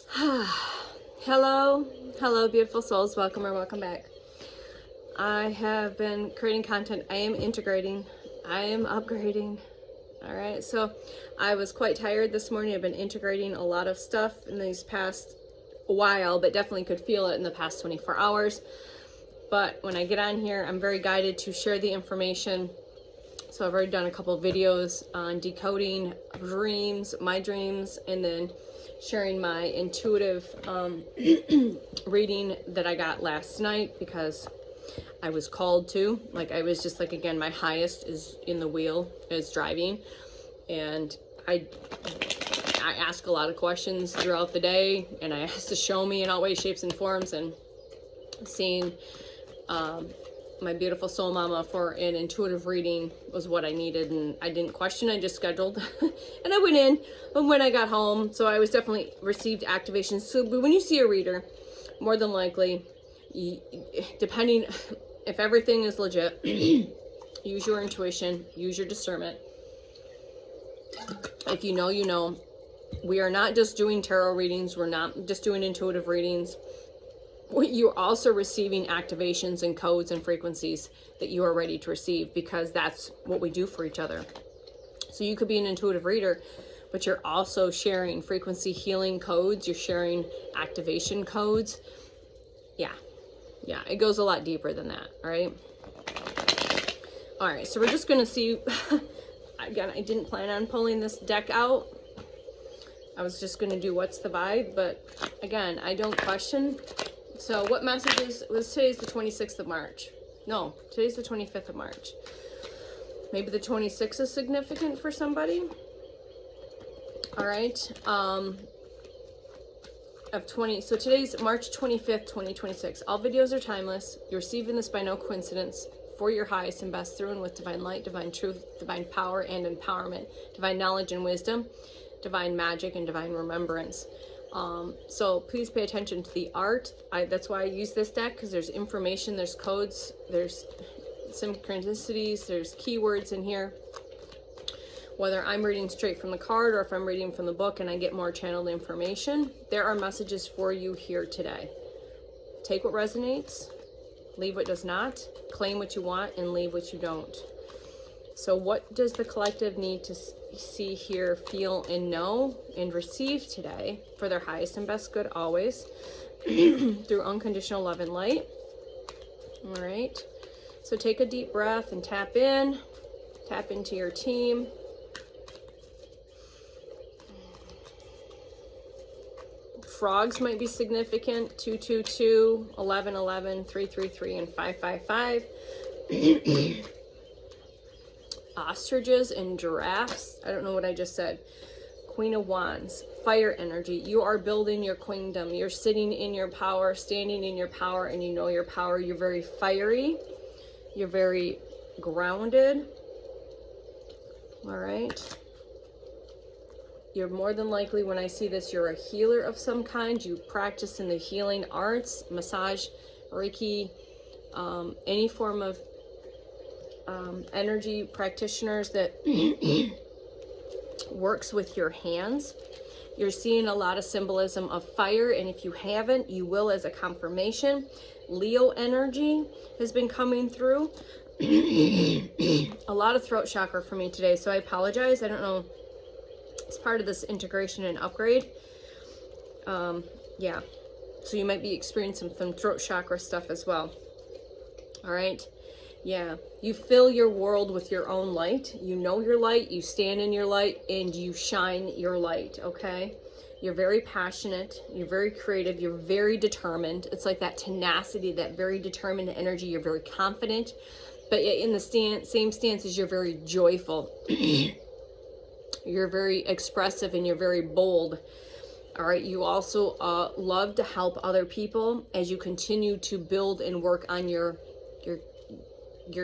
Hello, beautiful souls. Welcome or welcome back. I have been creating content. I am integrating. I am upgrading. All right. So I was quite tired this morning. I've been integrating a lot of stuff in these past while, but definitely could feel it in the past 24 hours. But when I get on here, I'm very guided to share the information. So I've already done a couple of videos on decoding dreams, my dreams, and then sharing my intuitive reading that I got last night because I was called to. Like, I was just like, again, my highest is in the wheel, is driving. And I ask a lot of questions throughout the day, and I ask to show me in all ways, shapes, and forms, and seeing my beautiful soul mama for an intuitive reading was what I needed, and I didn't question. I just scheduled and I went in. But when I got home, so I was definitely received activations. So when you see a reader, more than likely, depending if everything is legit, use your intuition, use your discernment. If you know, you know. We are not just doing tarot readings. We're not just doing intuitive readings. You're also receiving activations and codes and frequencies that you are ready to receive, because that's what we do for each other. So you could be an intuitive reader, but you're also sharing frequency healing codes. You're sharing activation codes. Yeah, it goes a lot deeper than that, all right? All right, so we're just going to see. Again, I didn't plan on pulling this deck out. I was just going to do what's the vibe, but again, I don't question. So what messages was today's the 26th of March? No, today's the 25th of March. Maybe the 26th is significant for somebody. All right. So today's March 25th, 2026. All videos are timeless. You're receiving this by no coincidence, for your highest and best, through and with divine light, divine truth, divine power and empowerment, divine knowledge and wisdom, divine magic, and divine remembrance. So please pay attention to the art. That's why I use this deck, because there's information, there's codes, there's synchronicities, there's keywords in here. Whether I'm reading straight from the card or if I'm reading from the book and I get more channeled information, there are messages for you here today. Take what resonates, leave what does not, claim what you want, and leave what you don't. So what does the collective need to see, hear, feel, and know and receive today for their highest and best good always through unconditional love and light? All right. So take a deep breath and tap into your team. Frogs might be significant. 222, 1111, 333, and 555. Ostriches and giraffes. I don't know what I just said. Queen of Wands, fire energy. You are building your queendom. You're sitting in your power, standing in your power, and you know your power. You're very fiery. You're very grounded. All right. You're more than likely, when I see this, you're a healer of some kind. You practice in the healing arts, massage, Reiki, any form of energy practitioners that works with your hands. You're seeing a lot of symbolism of fire, and if you haven't, you will as a confirmation. Leo energy has been coming through. A lot of throat chakra for me today, so I apologize. I don't know. It's part of this integration and upgrade. Yeah, so you might be experiencing some throat chakra stuff as well. All right. Yeah, you fill your world with your own light. You know your light, you stand in your light, and you shine your light, okay? You're very passionate, you're very creative, you're very determined. It's like that tenacity, that very determined energy. You're very confident, but yet in the same stance as you're very joyful. You're very expressive and you're very bold. All right, you also love to help other people as you continue to build and work on your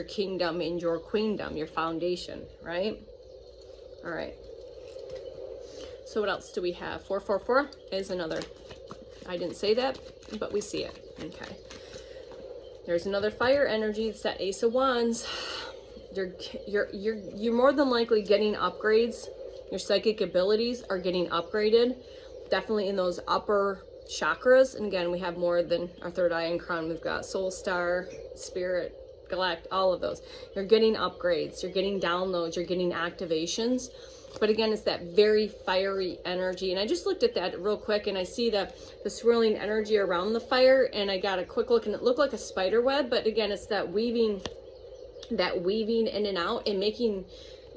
kingdom and your queendom, your foundation, right? All right. So what else do we have? 444 is another. I didn't say that, but we see it. Okay. There's another fire energy. It's that Ace of Wands. You're more than likely getting upgrades. Your psychic abilities are getting upgraded. definitely in those upper chakras. And again, we have more than our third eye and crown. We've got soul star, spirit, galactic, all of those. You're getting upgrades, you're getting downloads, you're getting activations. But again, it's that very fiery energy. And I just looked at that real quick, and I see the swirling energy around the fire, and I got a quick look, and it looked like a spider web. But again, it's that weaving in and out, and making,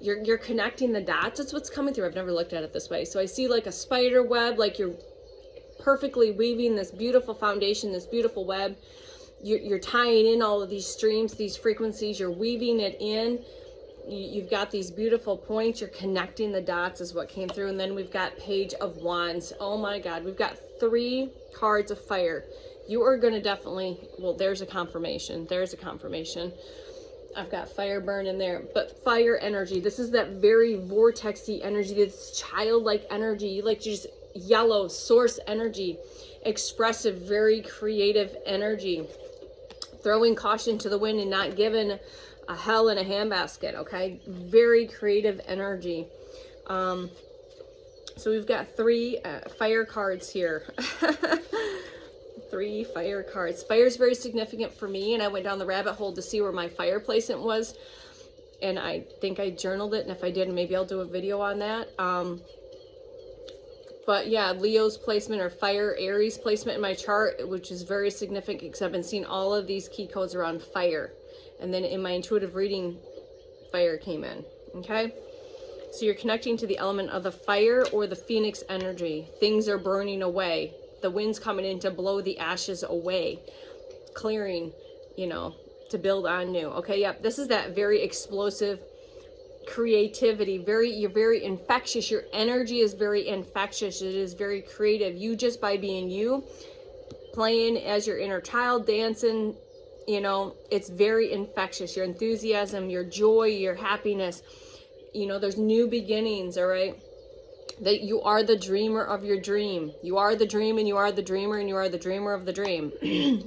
you're connecting the dots. That's what's coming through. I've never looked at it this way. So I see like a spider web, like you're perfectly weaving this beautiful foundation, this beautiful web. You're tying in all of these streams, these frequencies, you're weaving it in. You've got these beautiful points, you're connecting the dots is what came through. And then we've got Page of Wands. Oh my God, we've got 3 cards of fire. You are going to definitely, well, there's a confirmation. There's a confirmation. I've got fire burn in there, but fire energy. This is that very vortexy energy, this childlike energy, like just yellow source energy, expressive, very creative energy, throwing caution to the wind and not giving a hell in a handbasket. Okay, very creative energy. So we've got 3 fire cards here. 3 fire cards. Fire is very significant for me, and I went down the rabbit hole to see where my fire placement was, and I think I journaled it, and if I didn't, maybe I'll do a video on that. But yeah, Leo's placement or fire, Aries placement in my chart, which is very significant because I've been seeing all of these key codes around fire. And then in my intuitive reading, fire came in, okay? So you're connecting to the element of the fire or the phoenix energy. Things are burning away. The wind's coming in to blow the ashes away, clearing, you know, to build on new. Okay, yep, this is that very explosive creativity. You're very infectious. Your energy is very infectious. It is very creative. You, just by being you, playing as your inner child, dancing, you know, it's very infectious. Your enthusiasm, your joy, your happiness, you know, there's new beginnings. All right, that you are the dreamer of your dream. You are the dream, and you are the dreamer, and you are the dreamer of the dream.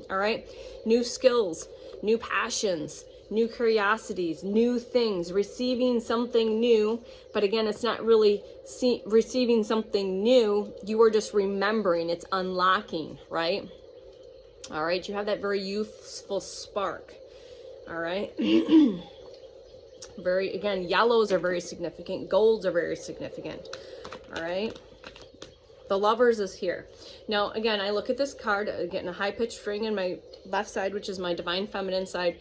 All right, new skills, new passions, new curiosities, new things, receiving something new. But again, it's not really receiving something new. You are just remembering. It's unlocking, right? All right, you have that very youthful spark. All right. Very, again, yellows are very significant. Golds are very significant. All right. The Lovers is here. Now, again, I look at this card, getting a high-pitched string in my left side, which is my divine feminine side.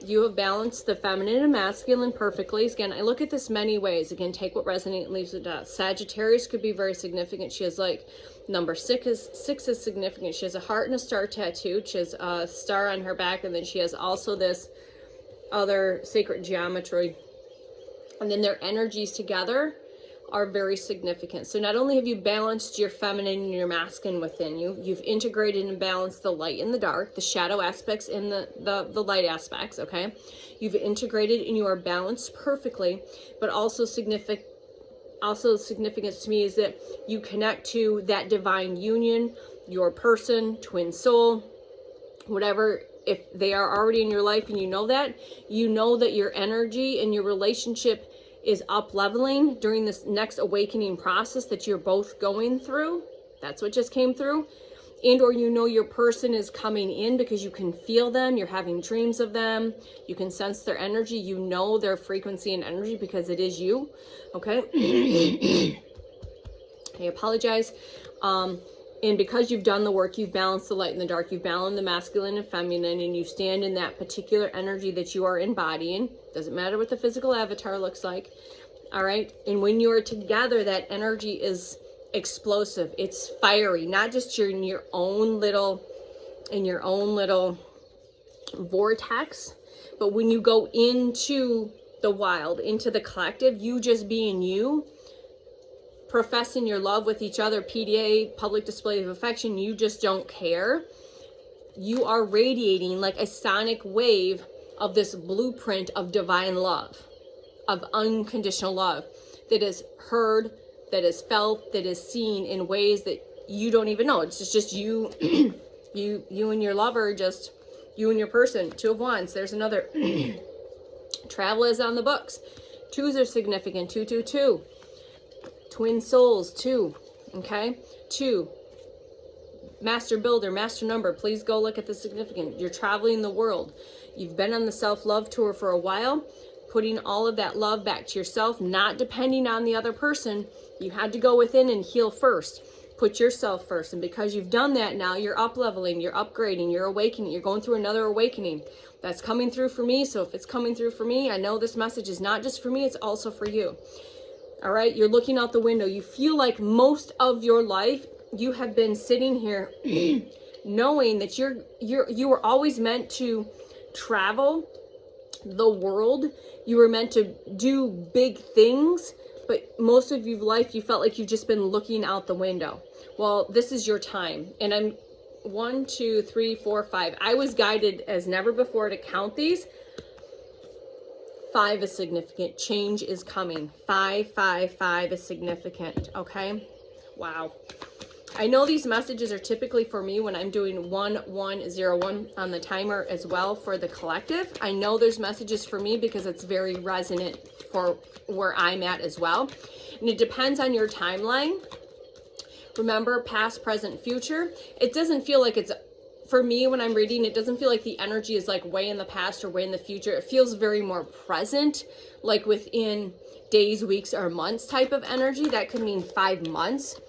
You have balanced the feminine and masculine perfectly. Again, I look at this many ways. Again, take what resonates and leaves what does. Sagittarius could be very significant. She has like number 6 is significant. She has a heart and a star tattoo. She has a star on her back, and then she has also this other sacred geometry. And then their energies together are very significant. So not only have you balanced your feminine and your masculine within you, you've integrated and balanced the light and the dark, the shadow aspects and the light aspects, okay? You've integrated and you are balanced perfectly, but also significance to me is that you connect to that divine union, your person, twin soul, whatever. If they are already in your life and you know that your energy and your relationship is up leveling during this next awakening process that you're both going through. That's what just came through. And or you know your person is coming in because you can feel them. You're having dreams of them. You can sense their energy. You know their frequency and energy because it is you. Okay. I apologize. And because you've done the work, you've balanced the light and the dark, you've balanced the masculine and feminine, and you stand in that particular energy that you are embodying. Doesn't matter what the physical avatar looks like. All right. And when you are together, that energy is explosive. It's fiery, not just in your own little vortex, but when you go into the wild, into the collective, you just being you, professing your love with each other, PDA, public display of affection, you just don't care. You are radiating like a sonic wave of this blueprint of divine love, of unconditional love that is heard, that is felt, that is seen in ways that you don't even know. It's just you, you and your lover, just you and your person. 2 of Wands. There's another. Travel is on the books. 2s are significant. 2, 2, 2. Twin souls, 2. Okay. 2, master builder, master number. Please go look at the significant. You're traveling the world. You've been on the self-love tour for a while, putting all of that love back to yourself, not depending on the other person. You had to go within and heal first. Put yourself first. And because you've done that, now you're up leveling, you're upgrading, you're awakening, you're going through another awakening. That's coming through for me. So if it's coming through for me, I know this message is not just for me, it's also for you. All right, you're looking out the window. You feel like most of your life you have been sitting here knowing that you were always meant to travel the world. You were meant to do big things, but most of your life you felt like you've just been looking out the window. Well, this is your time. And I'm 1, 2, 3, 4, 5. I was guided as never before to count these. 5 is significant. Change is coming. 5, 5, 5 is significant. Okay. Wow. I know these messages are typically for me when I'm doing 1101 on the timer as well for the collective. I know there's messages for me because it's very resonant for where I'm at as well. And it depends on your timeline. Remember, past, present, future. It doesn't feel like it's, for me when I'm reading, it doesn't feel like the energy is like way in the past or way in the future. It feels very more present, like within days, weeks, or months type of energy. That could mean 5 months.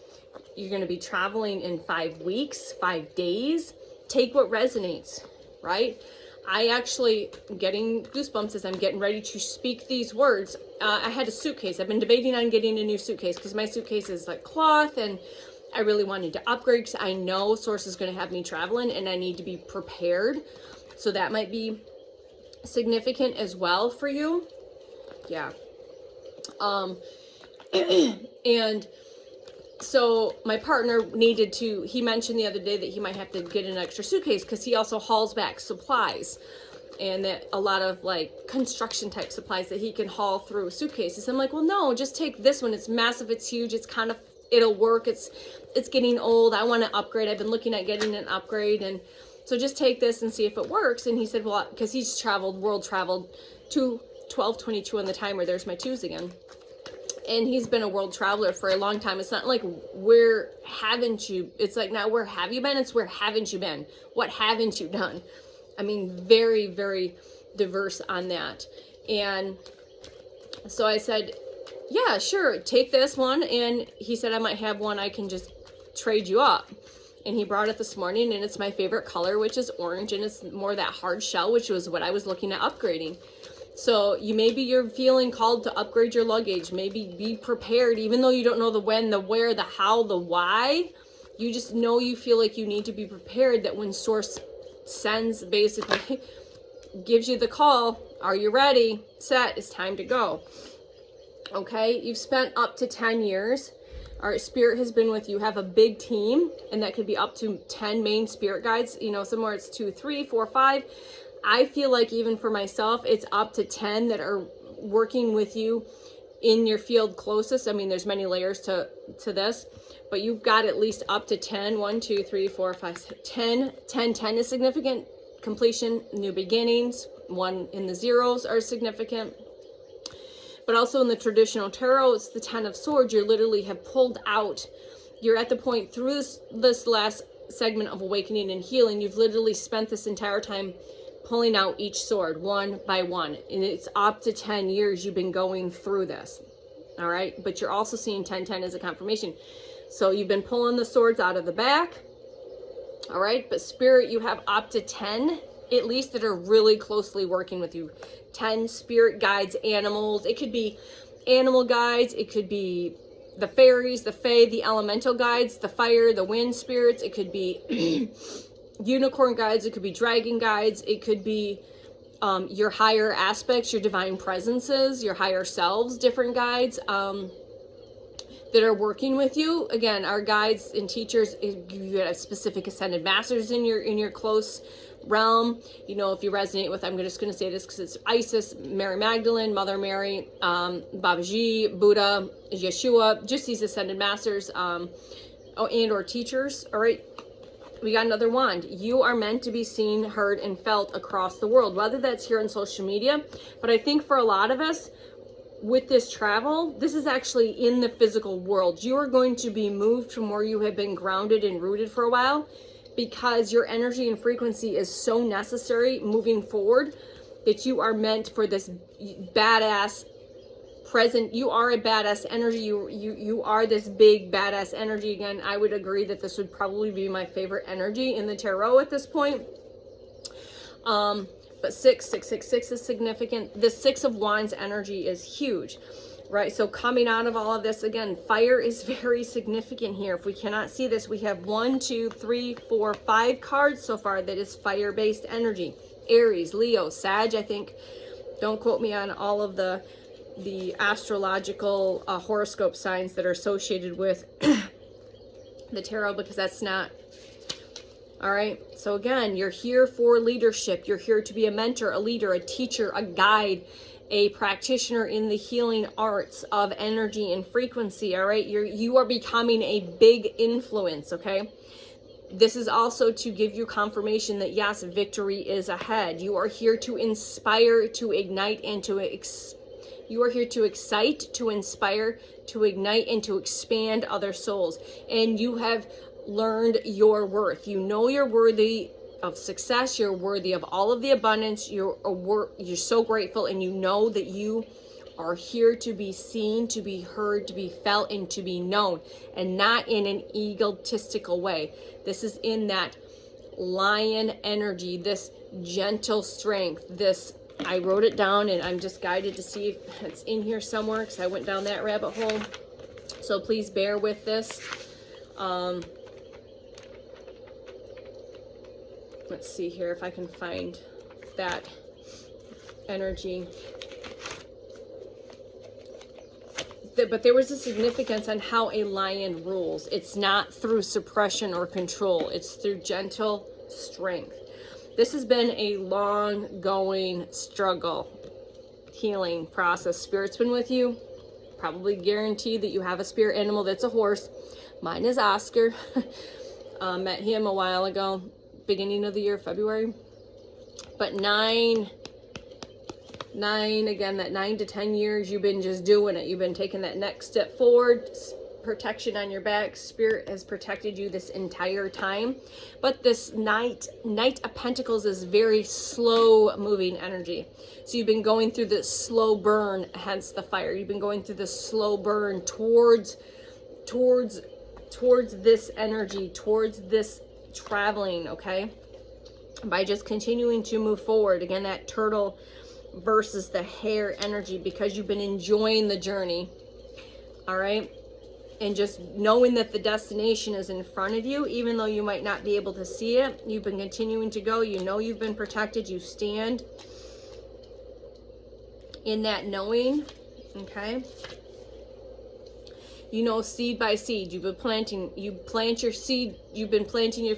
You're going to be traveling in 5 weeks, 5 days. Take what resonates, right? I actually am getting goosebumps as I'm getting ready to speak these words. I had a suitcase. I've been debating on getting a new suitcase because my suitcase is like cloth, and I really wanted to upgrade because I know Source is going to have me traveling and I need to be prepared. So that might be significant as well for you. Yeah. And so my partner needed to, he mentioned the other day that he might have to get an extra suitcase because he also hauls back supplies, and that a lot of like construction type supplies that he can haul through suitcases. I'm like, well, no, just take this one. It's massive. It's huge. It's kind of, it'll work. It's getting old. I want to upgrade. I've been looking at getting an upgrade. And so just take this and see if it works. And he said, well, because he's traveled, world traveled to 12:22 on the timer. There's my 2s again. And he's been a world traveler for a long time. It's not like where haven't you, it's like not where have you been, it's where haven't you been? What haven't you done? I mean, very, very diverse on that. And so I said, yeah, sure, take this one. And he said, I might have one I can just trade you up. And he brought it this morning, and it's my favorite color, which is orange, and it's more that hard shell, which was what I was looking at upgrading. So you're feeling called to upgrade your luggage. Maybe be prepared, even though you don't know the when, the where, the how, the why. You just know you feel like you need to be prepared, that when Source sends, basically gives you the call, are you ready, set, it's time to go. Okay, you've spent up to 10 years. All right, Spirit has been with you. Have a big team, and that could be up to 10 main spirit guides. You know, somewhere it's 2, 3, 4, 5. I feel like even for myself, it's up to 10 that are working with you in your field closest. I mean, there's many layers to this, but you've got at least up to 10. 1, 2, 3, 4, 5, 10. 10 is significant. Completion, new beginnings. 1 in the zeros are significant. But also in the traditional tarot, it's the 10 of Swords. You literally have pulled out. You're at the point through this last segment of awakening and healing. You've literally spent this entire time pulling out each sword one by one, and it's up to 10 years you've been going through this. All right, but you're also seeing 1010 as a confirmation. So you've been pulling the swords out of the back. All right, but Spirit, you have up to 10 at least that are really closely working with you. 10 spirit guides, animals. It could be animal guides, it could be the fairies, the fae, the elemental guides, the fire, the wind spirits. It could be unicorn guides, it could be dragon guides, it could be your higher aspects, your divine presences, your higher selves, different guides that are working with you. Again, our guides and teachers, you have specific ascended masters in your close realm. You know, if you resonate with, I'm just going to say this because it's Isis, Mary Magdalene, Mother Mary, Babaji, Buddha, Yeshua, just these ascended masters and or teachers. All right, we got another wand. You are meant to be seen, heard, and felt across the world, whether that's here on social media. But I think for a lot of us, with this travel, this is actually in the physical world. You are going to be moved from where you have been grounded and rooted for a while, because your energy and frequency is so necessary moving forward that you are meant for this badass present. You are a badass energy. You are this big badass energy. Again, I would agree that this would probably be my favorite energy in the tarot at this point. But 666 is significant. The 6 of Wands energy is huge, right? So coming out of all of this, again, fire is very significant here. If we cannot see this, we have 1, 2, 3, 4, 5 cards so far that is fire-based energy. Aries, Leo, Sag, I think. Don't quote me on all of the astrological horoscope signs that are associated with the tarot, because that's not. All right. So again, you're here for leadership. You're here to be a mentor, a leader, a teacher, a guide, a practitioner in the healing arts of energy and frequency. All right. You are becoming a big influence. Okay. This is also to give you confirmation that yes, victory is ahead. You are here to inspire, to ignite, and you are here to excite, to inspire, to ignite, and to expand other souls. And you have learned your worth. You know you're worthy of success. You're worthy of all of the abundance. You're so grateful, and you know that you are here to be seen, to be heard, to be felt, and to be known, and not in an egotistical way. This is in that lion energy, this gentle strength, this, I wrote it down and I'm just guided to see if it's in here somewhere, because I went down that rabbit hole. So please bear with this. Let's see here if I can find that energy. But there was a significance on how a lion rules. It's not through suppression or control. It's through gentle strength. This has been a long-going struggle, healing process. Spirit's been with you. Probably guaranteed that you have a spirit animal that's a horse. Mine is Oscar. Met him a while ago, beginning of the year, February. But nine, again, that 9 to 10 years, you've been just doing it. You've been taking that next step forward. Protection on your back. Spirit has protected you this entire time. But this Knight of Pentacles is very slow moving energy. So you've been going through this slow burn, hence the fire. You've been going through this slow burn towards this energy, towards this traveling, okay? By just continuing to move forward. Again, that turtle versus the hare energy, because you've been enjoying the journey. All right. And just knowing that the destination is in front of you, even though you might not be able to see it, you've been continuing to go. You know you've been protected. You stand in that knowing, okay? You know, seed by seed, you've been planting, you plant your seed, you've been planting your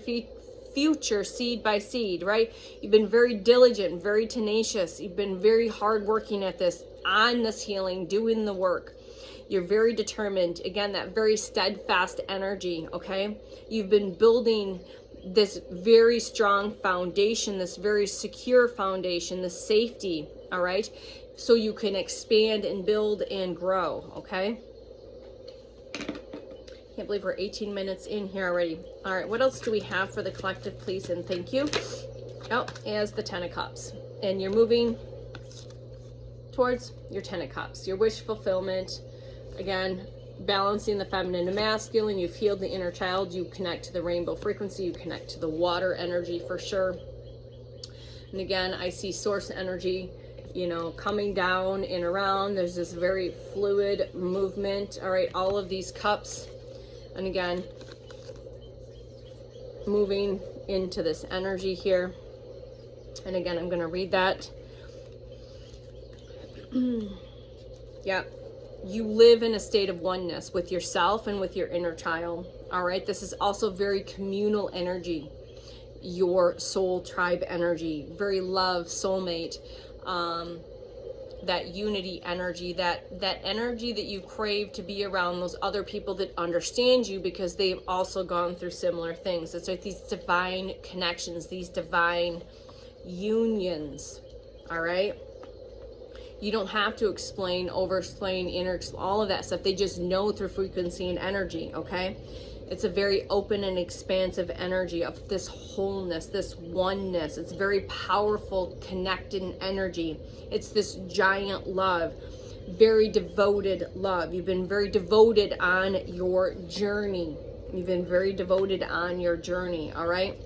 future seed by seed, right? You've been very diligent, very tenacious. You've been very hardworking at this, on this healing, doing the work. You're very determined. Again, that very steadfast energy, okay? You've been building this very strong foundation, this very secure foundation, the safety, all right? So you can expand and build and grow, okay? Can't believe we're 18 minutes in here already. All right, what else do we have for the collective, please, and thank you? Oh, as the 10 of Cups. And you're moving towards your 10 of Cups, your wish fulfillment. Again, balancing the feminine and masculine. You've healed the inner child. You connect to the rainbow frequency. You connect to the water energy for sure. And again, I see source energy, you know, coming down and around. There's this very fluid movement. All right, all of these cups. And again, moving into this energy here. And again, I'm going to read that. Yeah. You live in a state of oneness with yourself and with your inner child. All right. This is also very communal energy. Your soul tribe energy, very love, soulmate, that unity energy, that energy that you crave to be around those other people that understand you, because they've also gone through similar things. It's like these divine connections, these divine unions. All right. You don't have to explain, over-explain, all of that stuff. They just know through frequency and energy, okay? It's a very open and expansive energy of this wholeness, this oneness. It's very powerful, connected energy. It's this giant love, very devoted love. You've been very devoted on your journey. You've been very devoted on your journey, all right?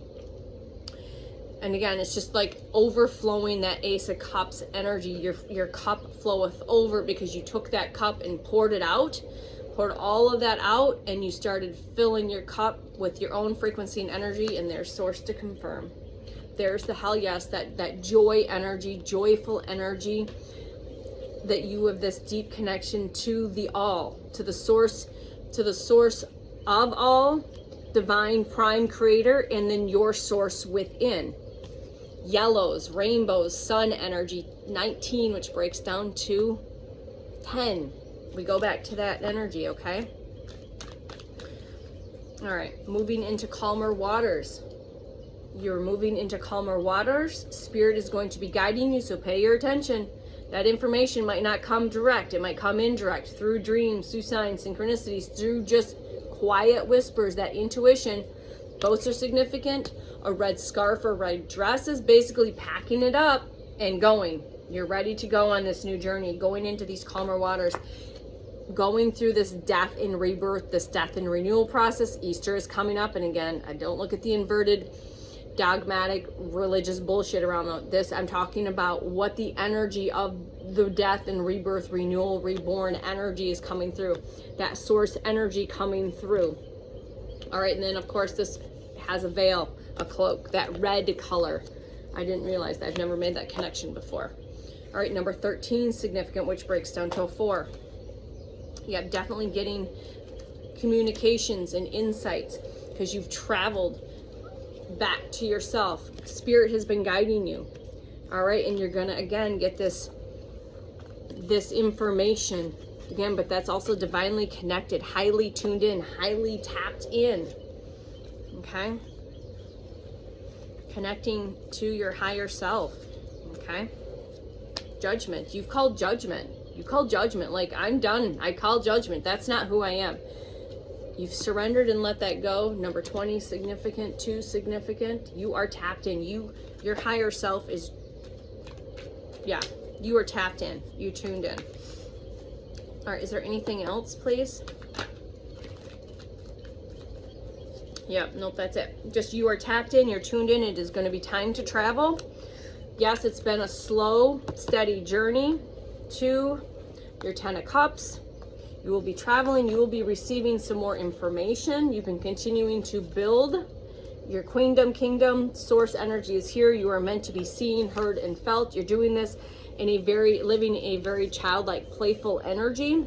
And again, it's just like overflowing that Ace of Cups energy. Your cup floweth over because you took that cup and poured it out, poured all of that out, and you started filling your cup with your own frequency and energy, and there's source to confirm. There's the hell yes, that joy energy, joyful energy, that you have this deep connection to the all, to the source of all, divine prime creator, and then your source within. Yellows, rainbows, sun energy, 19, which breaks down to 10. We go back to that energy, okay? All right, moving into calmer waters. You're moving into calmer waters. Spirit is going to be guiding you, so pay your attention. That information might not come direct. It might come indirect through dreams, through signs, synchronicities, through just quiet whispers, that intuition. Both are significant. A red scarf or red dress is basically packing it up and going. You're ready to go on this new journey, going into these calmer waters, going through this death and rebirth, this death and renewal process. Easter is coming up, and again, I don't look at the inverted dogmatic religious bullshit around this. I'm talking about what the energy of the death and rebirth, renewal, reborn energy is coming through, that source energy coming through. All right, and then of course this has a veil, a cloak, that red color. I didn't realize that. I've never made that connection before. All right, number 13 significant, which breaks down to a 4. Yeah, definitely getting communications and insights because you've traveled back to yourself. Spirit has been guiding you. All right, and you're gonna again get this information again, but that's also divinely connected, highly tuned in, highly tapped in. Okay, connecting to your higher self. Okay, judgment. You've called judgment. You call judgment. Like, I'm done. I call judgment. That's not who I am. You've surrendered and let that go. Number 20, significant. 2, significant. You are tapped in. Your higher self is, yeah, you are tapped in. You tuned in. All right, is there anything else, please? Yeah, nope, that's it. Just you are tapped in, you're tuned in. It is going to be time to travel. Yes, it's been a slow, steady journey to your 10 of Cups. You will be traveling. You will be receiving some more information. You've been continuing to build your queendom, kingdom. Source energy is here. You are meant to be seen, heard, and felt. You're doing this in living a very childlike, playful energy.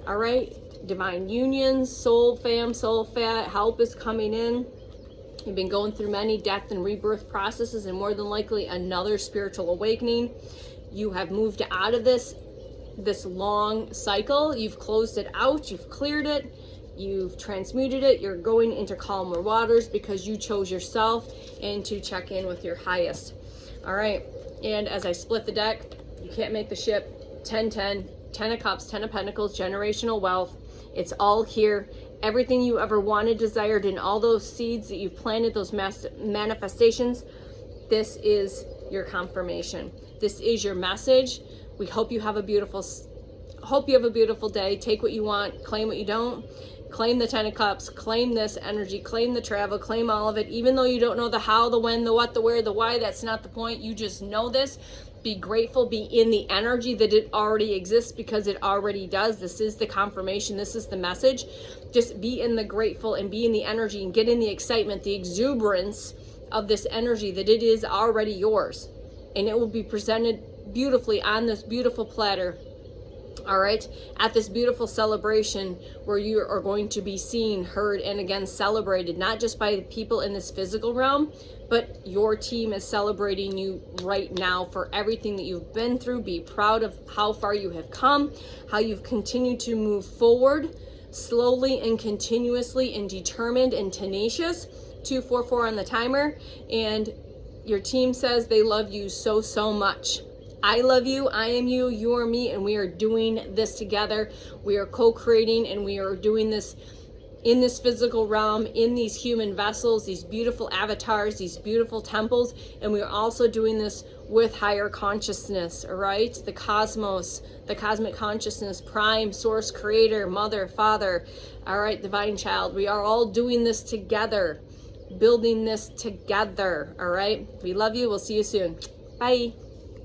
All right. Divine unions, soul fam, soul fat, help is coming in. You've been going through many death and rebirth processes, and more than likely another spiritual awakening. You have moved out of this long cycle. You've closed it out. You've cleared it. You've transmuted it. You're going into calmer waters because you chose yourself and to check in with your highest. All right. And as I split the deck, you can't make the ship. 10-10, 10 of Cups, 10 of Pentacles, generational wealth. It's all here. Everything you ever wanted, desired, and all those seeds that you've planted, those manifestations, this is your confirmation. This is your message. We hope you have a beautiful day. Take what you want, claim what you don't. Claim the 10 of Cups, claim this energy, claim the travel, claim all of it. Even though you don't know the how, the when, the what, the where, the why, that's not the point. You just know this. Be grateful, be in the energy that it already exists because it already does. This is the confirmation. This is the message. Just be in the grateful and be in the energy and get in the excitement, the exuberance of this energy that it is already yours. And it will be presented beautifully on this beautiful platter. All right, at this beautiful celebration where you are going to be seen, heard, and again celebrated, not just by the people in this physical realm, but your team is celebrating you right now for everything that you've been through. Be proud of how far you have come, how you've continued to move forward slowly and continuously and determined and tenacious. 244 on the timer, and your team says they love you so much. I love you, I am you, you are me, and we are doing this together. We are co-creating, and we are doing this in this physical realm, in these human vessels, these beautiful avatars, these beautiful temples, and we are also doing this with higher consciousness, all right? The cosmos, the cosmic consciousness, prime, source, creator, mother, father, all right, divine child. We are all doing this together, building this together, all right? We love you. We'll see you soon. Bye.